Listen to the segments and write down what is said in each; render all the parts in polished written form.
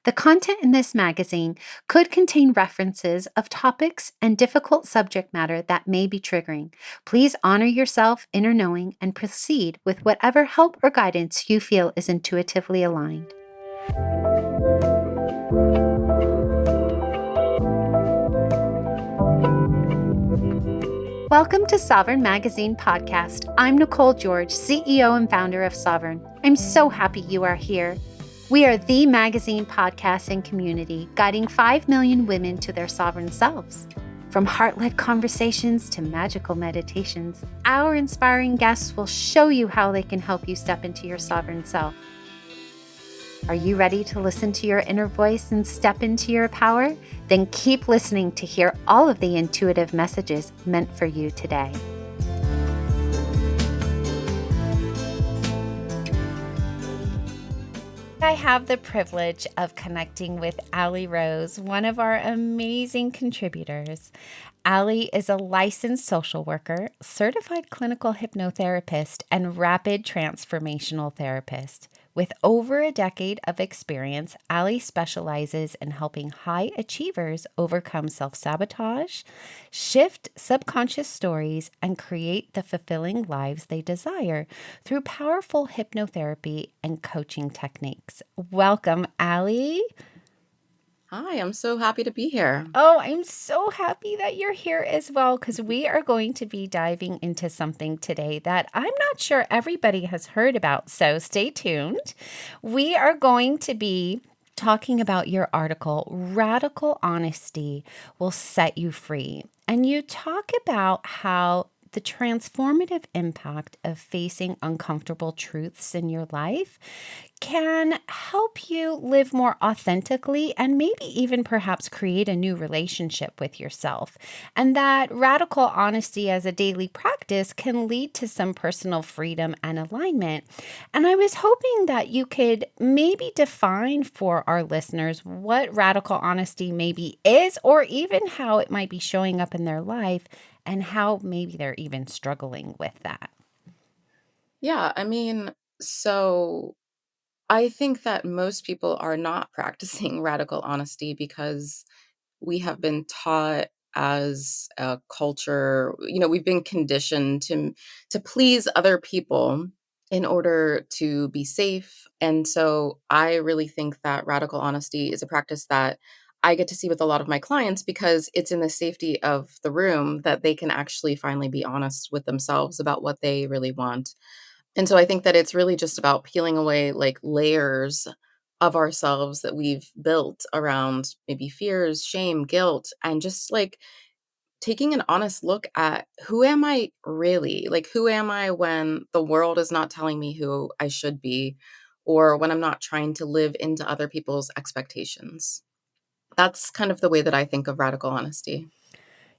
The content in this magazine could contain references of topics and difficult subject matter that may be triggering. Please honor yourself, inner knowing, and proceed with whatever help or guidance you feel is intuitively aligned. Welcome to Sovereign Magazine Podcast. I'm Nicole George, CEO and founder of Sovereign. I'm so happy you are here. We are the magazine podcast and community guiding 5 million women to their sovereign selves. From heart-led conversations to magical meditations, our inspiring guests will show you how they can help you step into your sovereign self. Are you ready to listen to your inner voice and step into your power? Then keep listening to hear all of the intuitive messages meant for you today. I have the privilege of connecting with Allie Rose, one of our amazing contributors. Allie is a licensed social worker, certified clinical hypnotherapist, and rapid transformational therapist. With over a decade of experience, Allie specializes in helping high achievers overcome self-sabotage, shift subconscious stories, and create the fulfilling lives they desire through powerful hypnotherapy and coaching techniques. Welcome, Allie. Hi, I'm so happy to be here. Oh, I'm so happy that you're here as well, because we are going to be diving into something today that I'm not sure everybody has heard about. So stay tuned. We are going to be talking about your article, Radical Honesty Will Set You Free. And you talk about how the transformative impact of facing uncomfortable truths in your life can help you live more authentically and maybe even perhaps create a new relationship with yourself. And that radical honesty as a daily practice can lead to some personal freedom and alignment. And I was hoping that you could maybe define for our listeners what radical honesty maybe is, or even how it might be showing up in their life and how maybe they're even struggling with that. Yeah, so I think that most people are not practicing radical honesty because we have been taught as a culture, we've been conditioned to please other people in order to be safe. And so I really think that radical honesty is a practice that I get to see with a lot of my clients because it's in the safety of the room that they can actually finally be honest with themselves about what they really want. And so I think that it's really just about peeling away like layers of ourselves that we've built around maybe fears, shame, guilt, and just like taking an honest look at who am I really? Like, who am I when the world is not telling me who I should be, or when I'm not trying to live into other people's expectations? That's kind of the way that I think of radical honesty.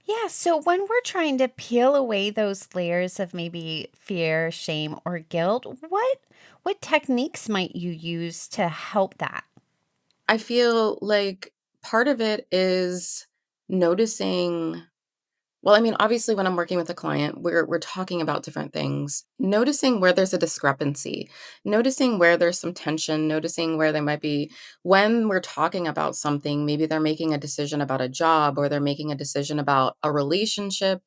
Yeah, so when we're trying to peel away those layers of maybe fear, shame, or guilt, what techniques might you use to help that? I feel like part of it is noticing. Well, obviously, when I'm working with a client, we're talking about different things. Noticing where there's a discrepancy, noticing where there's some tension, noticing where there might be when we're talking about something, maybe they're making a decision about a job or they're making a decision about a relationship,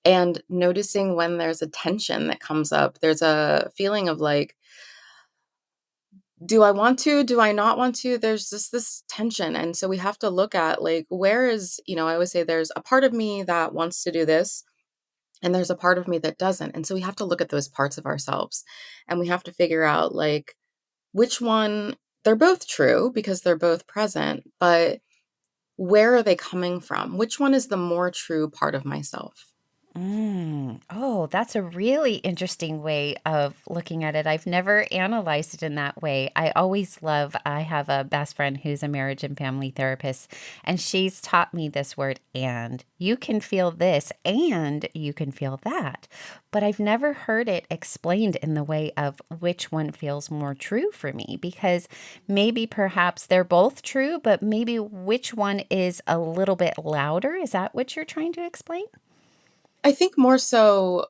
and noticing when there's a tension that comes up. There's a feeling of like, do I want to? Do I not want to? There's just this tension. And so we have to look at like, where is, I always say there's a part of me that wants to do this and there's a part of me that doesn't. And so we have to look at those parts of ourselves and we have to figure out like which one, they're both true because they're both present, but where are they coming from? Which one is the more true part of myself? Oh, that's a really interesting way of looking at it. I've never analyzed it in that way. I have a best friend who's a marriage and family therapist, and she's taught me this word, and you can feel this and you can feel that. But I've never heard it explained in the way of which one feels more true for me, because maybe perhaps they're both true, but maybe which one is a little bit louder. Is that what you're trying to explain? I think more so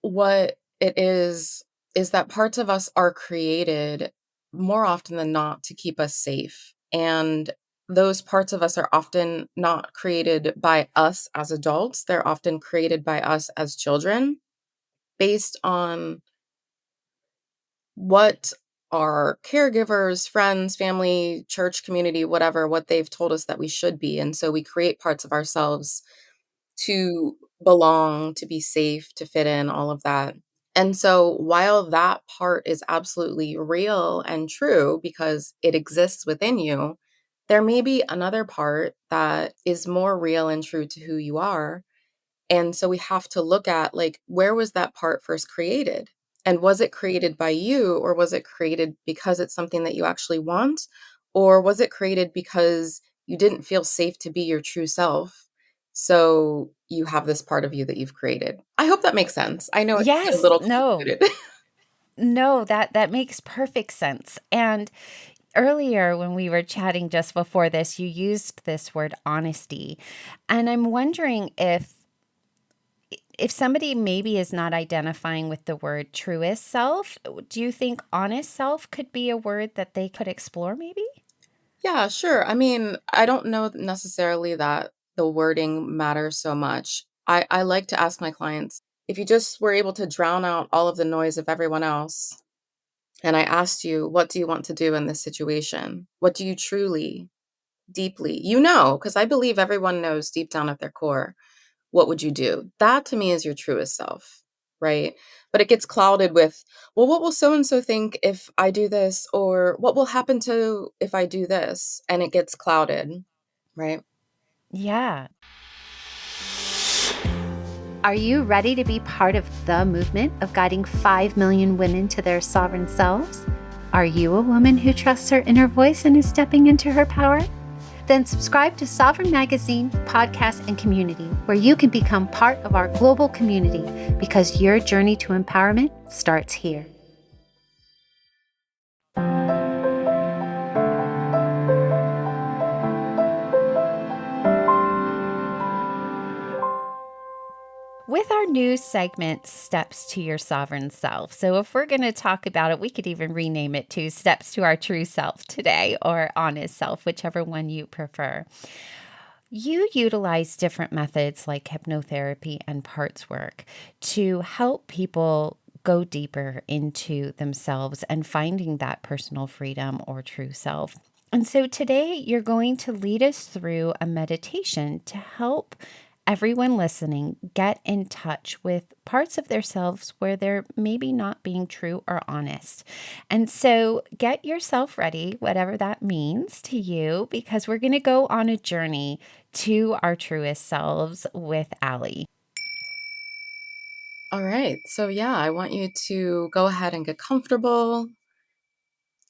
what it is that parts of us are created more often than not to keep us safe. And those parts of us are often not created by us as adults. They're often created by us as children based on what our caregivers, friends, family, church community, whatever, what they've told us that we should be. And so we create parts of ourselves to belong, to be safe, to fit in, all of that. And so while that part is absolutely real and true because it exists within you, there may be another part that is more real and true to who you are. And so we have to look at, like, where was that part first created? And was it created by you, or was it created because it's something that you actually want? Or was it created because you didn't feel safe to be your true self? So you have this part of you that you've created. I hope that makes sense. I know it can be a Yes, little no. convoluted. No, that makes perfect sense. And earlier when we were chatting just before this, you used this word honesty. And I'm wondering if somebody maybe is not identifying with the word truest self, do you think honest self could be a word that they could explore maybe? Yeah, sure. I mean, I don't know necessarily that the wording matters so much. I like to ask my clients, if you just were able to drown out all of the noise of everyone else, and I asked you, what do you want to do in this situation? What do you truly, deeply, because I believe everyone knows deep down at their core, what would you do? That to me is your truest self, right? But it gets clouded with, well, what will so and so think if I do this? Or what will happen to if I do this? And it gets clouded, right? Yeah. Are you ready to be part of the movement of guiding 5 million women to their sovereign selves? Are you a woman who trusts her inner voice and is stepping into her power? Then subscribe to Sovereign Magazine, podcast, and community, where you can become part of our global community because your journey to empowerment starts here. With our new segment, Steps to Your Sovereign Self. So, if we're going to talk about it, we could even rename it to Steps to Our True Self today or Honest Self, whichever one you prefer. You utilize different methods like hypnotherapy and parts work to help people go deeper into themselves and finding that personal freedom or true self. And so today you're going to lead us through a meditation to help everyone listening get in touch with parts of themselves where they're maybe not being true or honest. And so get yourself ready, whatever that means to you, because we're going to go on a journey to our truest selves with Allie. All right. So, yeah, I want you to go ahead and get comfortable.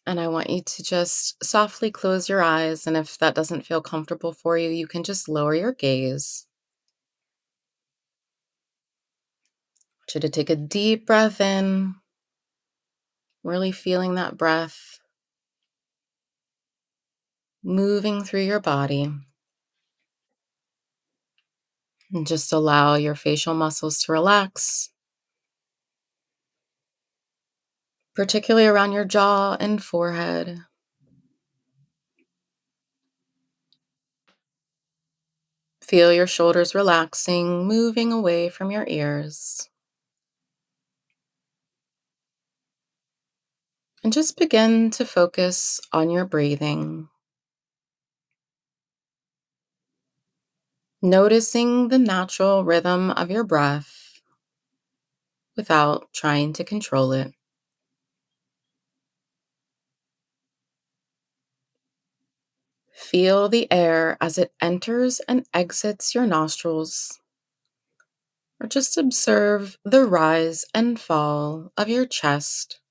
And I want you to just softly close your eyes. And if that doesn't feel comfortable for you, you can just lower your gaze. I want you to take a deep breath in, really feeling that breath moving through your body. And just allow your facial muscles to relax, particularly around your jaw and forehead. Feel your shoulders relaxing, moving away from your ears. And just begin to focus on your breathing, noticing the natural rhythm of your breath without trying to control it. Feel the air as it enters and exits your nostrils, or just observe the rise and fall of your chest.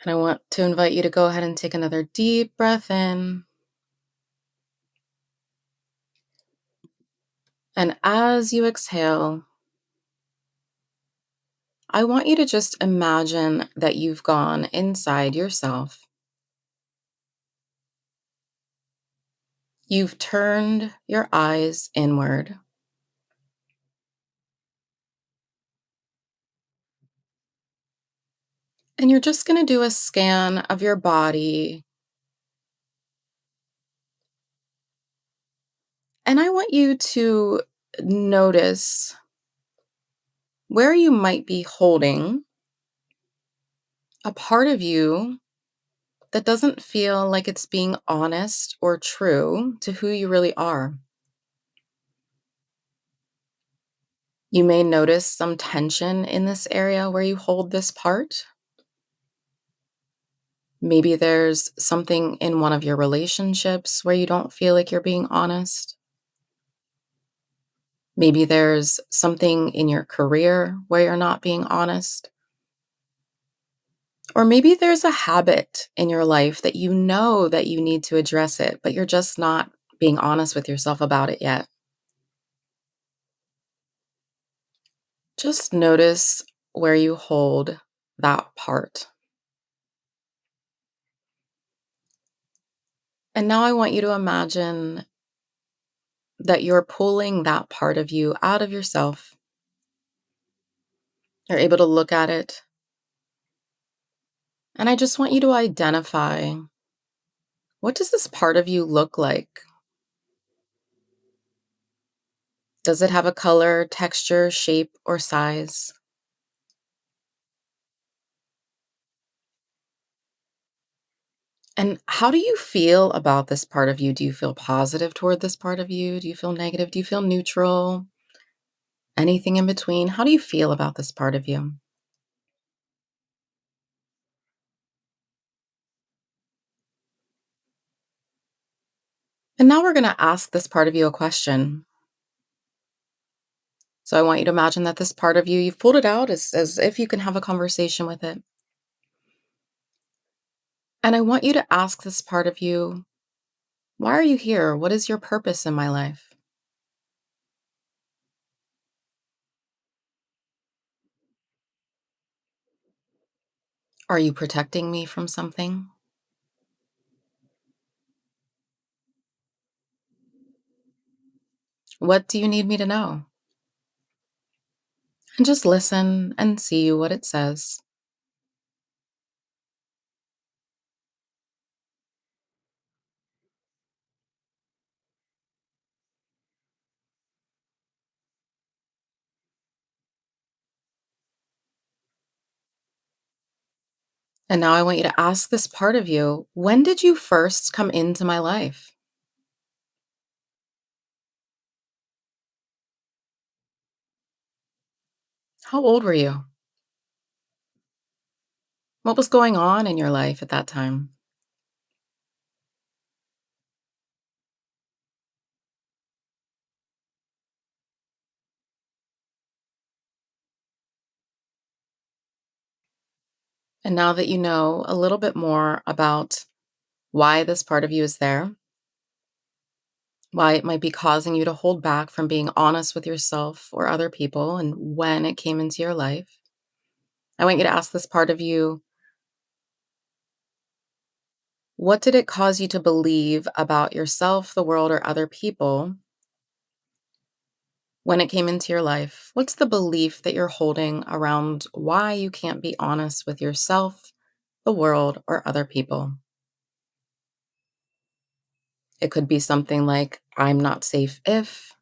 And I want to invite you to go ahead and take another deep breath in. And as you exhale, I want you to just imagine that you've gone inside yourself. You've turned your eyes inward. And you're just going to do a scan of your body. And I want you to notice where you might be holding a part of you that doesn't feel like it's being honest or true to who you really are. You may notice some tension in this area where you hold this part. Maybe there's something in one of your relationships where you don't feel like you're being honest. Maybe there's something in your career where you're not being honest. Or maybe there's a habit in your life that you know that you need to address it, but you're just not being honest with yourself about it yet. Just notice where you hold that part. And now I want you to imagine that you're pulling that part of you out of yourself. You're able to look at it. And I just want you to identify, what does this part of you look like? Does it have a color, texture, shape, or size? And how do you feel about this part of you? Do you feel positive toward this part of you? Do you feel negative? Do you feel neutral? Anything in between? How do you feel about this part of you? And now we're going to ask this part of you a question. So I want you to imagine that this part of you, you've pulled it out as if you can have a conversation with it. And I want you to ask this part of you, why are you here? What is your purpose in my life? Are you protecting me from something? What do you need me to know? And just listen and see what it says. And now I want you to ask this part of you, when did you first come into my life? How old were you? What was going on in your life at that time? And now that you know a little bit more about why this part of you is there, why it might be causing you to hold back from being honest with yourself or other people, and when it came into your life, I want you to ask this part of you, what did it cause you to believe about yourself, the world, or other people when it came into your life? What's the belief that you're holding around why you can't be honest with yourself, the world, or other people? It could be something like, I'm not safe if,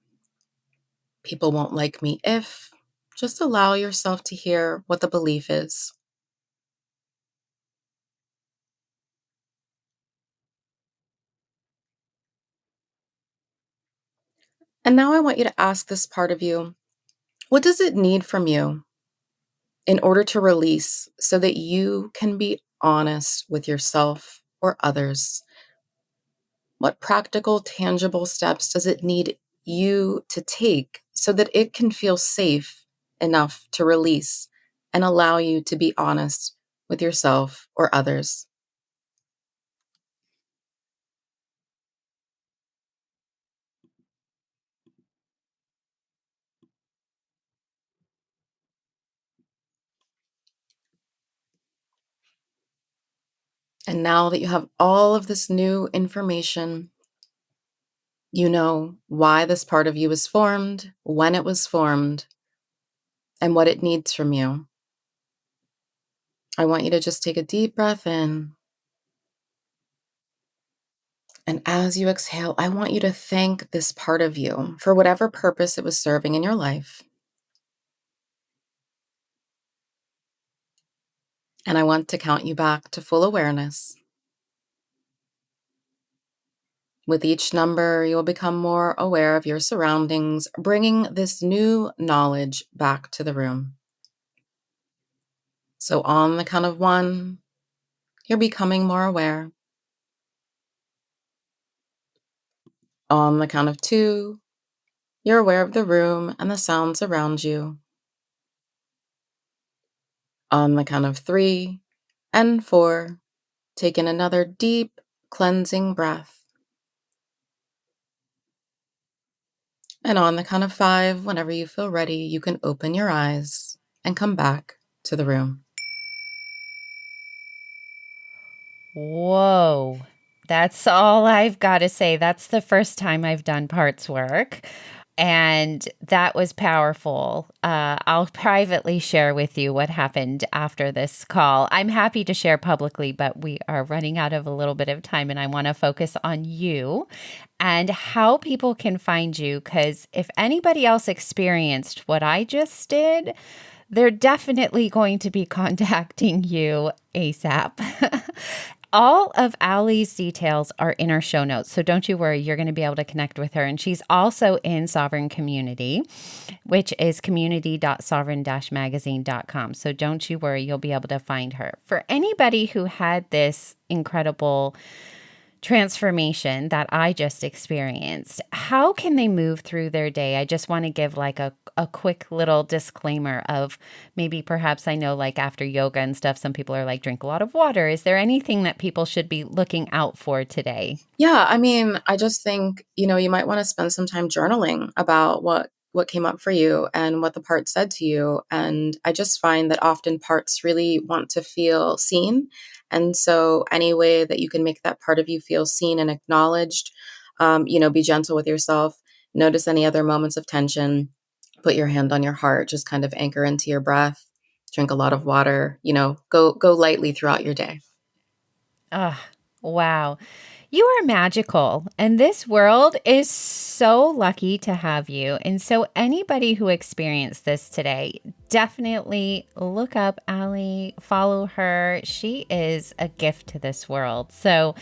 people won't like me if. Just allow yourself to hear what the belief is. And now I want you to ask this part of you, what does it need from you in order to release so that you can be honest with yourself or others? What practical, tangible steps does it need you to take so that it can feel safe enough to release and allow you to be honest with yourself or others? And now that you have all of this new information, you know why this part of you was formed, when it was formed, and what it needs from you. I want you to just take a deep breath in. And as you exhale, I want you to thank this part of you for whatever purpose it was serving in your life. And I want to count you back to full awareness. With each number, you'll become more aware of your surroundings, bringing this new knowledge back to the room. So, on the count of 1, you're becoming more aware. On the count of 2, you're aware of the room and the sounds around you. On the count of 3 and 4, take in another deep, cleansing breath. And on the count of 5, whenever you feel ready, you can open your eyes and come back to the room. Whoa. That's all I've got to say. That's the first time I've done parts work. And that was powerful. I'll privately share with you what happened after this call. I'm happy to share publicly, but we are running out of a little bit of time, and I want to focus on you and how people can find you. Because if anybody else experienced what I just did, they're definitely going to be contacting you ASAP. All of Allie's details are in our show notes, so don't you worry, you're going to be able to connect with her. And she's also in Sovereign Community, which is community.sovereign-magazine.com. So don't you worry, you'll be able to find her. For anybody who had this incredible transformation that I just experienced, how can they move through their day? I just want to give like a quick little disclaimer of maybe perhaps I know like after yoga and stuff, some people are like, drink a lot of water. Is there anything that people should be looking out for today? Yeah, I mean, I just think, you might want to spend some time journaling about what came up for you and what the part said to you. And I just find that often parts really want to feel seen. And so any way that you can make that part of you feel seen and acknowledged, be gentle with yourself. Notice any other moments of tension. Put your hand on your heart, just kind of anchor into your breath. Drink a lot of water, go lightly throughout your day. Ah, wow. You are magical, and this world is so lucky to have you. And so, anybody who experienced this today, definitely look up Allie, follow her. She is a gift to this world. So,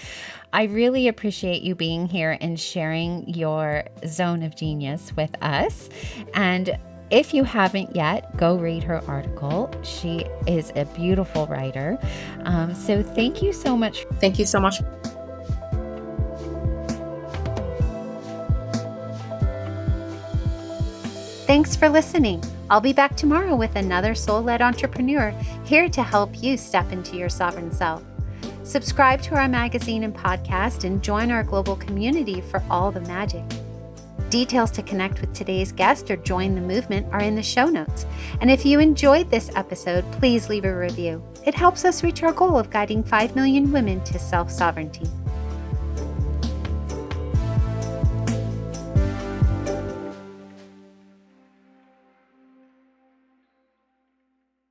I really appreciate you being here and sharing your zone of genius with us. And if you haven't yet, go read her article. She is a beautiful writer. So, thank you so much. Thank you so much. Thanks for listening. I'll be back tomorrow with another soul-led entrepreneur here to help you step into your sovereign self. Subscribe to our magazine and podcast and join our global community for all the magic. Details to connect with today's guest or join the movement are in the show notes. And if you enjoyed this episode, please leave a review. It helps us reach our goal of guiding 5 million women to self-sovereignty.